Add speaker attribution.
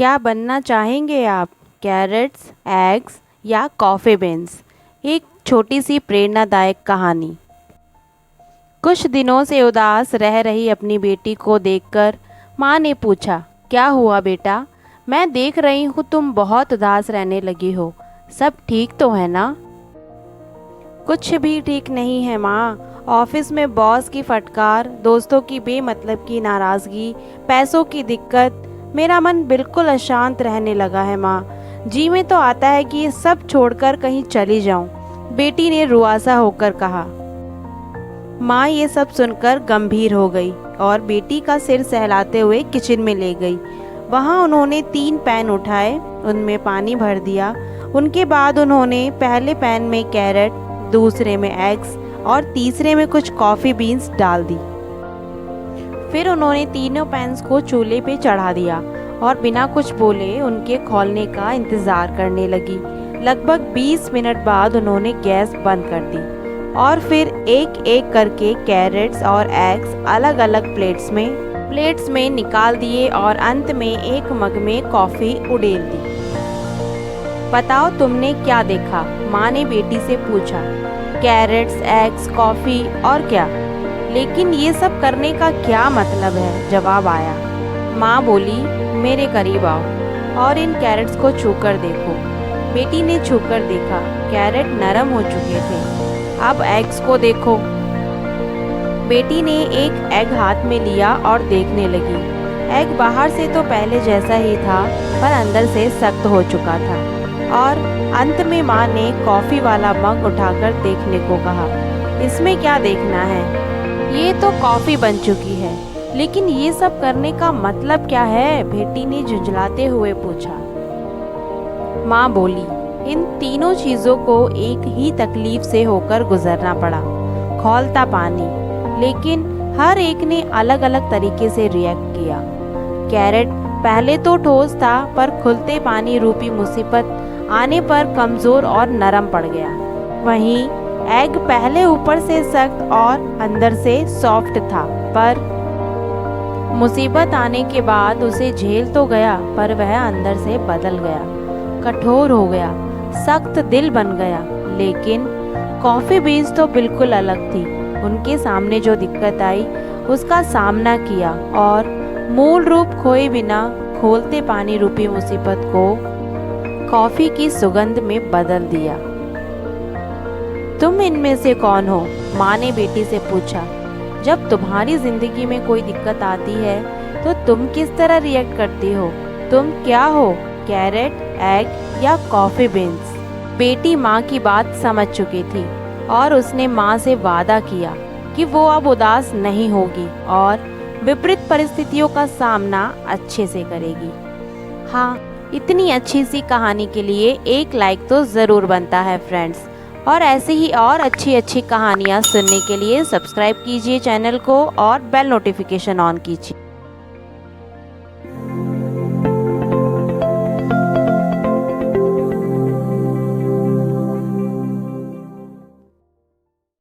Speaker 1: क्या बनना चाहेंगे आप? कैरेट्स, एग्स या कॉफ़ी बीन्स? एक छोटी सी प्रेरणादायक कहानी। कुछ दिनों से उदास रह रही अपनी बेटी को देखकर माँ ने पूछा, क्या हुआ बेटा? मैं देख रही हूँ तुम बहुत उदास रहने लगी हो। सब ठीक तो है ना? कुछ भी ठीक नहीं है माँ। ऑफिस में बॉस की फटकार, दोस्तों की बेमतलब की नाराज़गी, पैसों की दिक्कत, मेरा मन बिल्कुल अशांत रहने लगा है माँ। जी में तो आता है कि ये सब छोड़कर कहीं चली जाऊं। बेटी ने रुआसा होकर कहा। माँ ये सब सुनकर गंभीर हो गई और बेटी का सिर सहलाते हुए किचन में ले गई। वहाँ उन्होंने 3 पैन उठाए, उनमें पानी भर दिया। उनके बाद उन्होंने पहले पैन में कैरेट, दूसरे में एग्स और तीसरे में कुछ कॉफ़ी बीन्स डाल दी। फिर उन्होंने तीनों पैन्स को चूल्हे पे चढ़ा दिया और बिना कुछ बोले उनके खौलने का इंतज़ार करने लगी। लगभग 20 मिनट बाद उन्होंने गैस बंद कर दी और फिर एक एक करके कैरेट्स और एग्स अलग अलग प्लेट्स में निकाल दिए और अंत में एक मग में कॉफ़ी उड़ेल दी। बताओ तुमने क्या देखा? माँ ने बेटी से पूछा। कैरेट्स, एग्स, कॉफ़ी और क्या? लेकिन ये सब करने का क्या मतलब है? जवाब आया। माँ बोली, मेरे करीब आओ और इन कैरेट्स को छूकर देखो। बेटी ने छूकर देखा, कैरेट नरम हो चुके थे। अब एग्स को देखो। बेटी ने एक एग हाथ में लिया और देखने लगी। एग बाहर से तो पहले जैसा ही था, पर अंदर से सख्त हो चुका था। और अंत में माँ ने कॉफ़ी वाला मग उठाकर देखने को कहा। इसमें क्या देखना है? ये तो कॉफ़ी बन चुकी है, लेकिन ये सब करने का मतलब क्या है? बेटी ने झुंझलाते हुए पूछा। माँ बोली, इन तीनों चीज़ों को एक ही तकलीफ से होकर गुजरना पड़ा। खौलता पानी, लेकिन हर एक ने अलग अलग तरीके से रिएक्ट किया। कैरेट पहले तो ठोस था, पर खुलते पानी रूपी मुसीबत आने पर कमज़ोर और नरम पड़ गया। वहीं एग पहले ऊपर से सख्त और अंदर से सॉफ्ट था, पर मुसीबत आने के बाद उसे झेल तो गया, पर वह अंदर से बदल गया, कठोर हो गया, सख्त दिल बन गया। लेकिन कॉफ़ी बीन्स तो बिल्कुल अलग थी। उनके सामने जो दिक्कत आई उसका सामना किया और मूल रूप खोए बिना खोलते पानी रूपी मुसीबत को कॉफ़ी की सुगंध में बदल दिया। तुम इनमें से कौन हो? माँ ने बेटी से पूछा। जब तुम्हारी जिंदगी में कोई दिक्कत आती है तो तुम किस तरह रिएक्ट करती हो? तुम क्या हो, कैरेट, एग या कॉफ़ी बीन्स? बेटी माँ की बात समझ चुकी थी और उसने माँ से वादा किया कि वो अब उदास नहीं होगी और विपरीत परिस्थितियों का सामना अच्छे से करेगी। हाँ, इतनी अच्छी सी कहानी के लिए एक लाइक तो ज़रूर बनता है फ्रेंड्स। और ऐसे ही और अच्छी अच्छी कहानियाँ सुनने के लिए सब्सक्राइब कीजिए चैनल को और बेल नोटिफिकेशन ऑन कीजिए।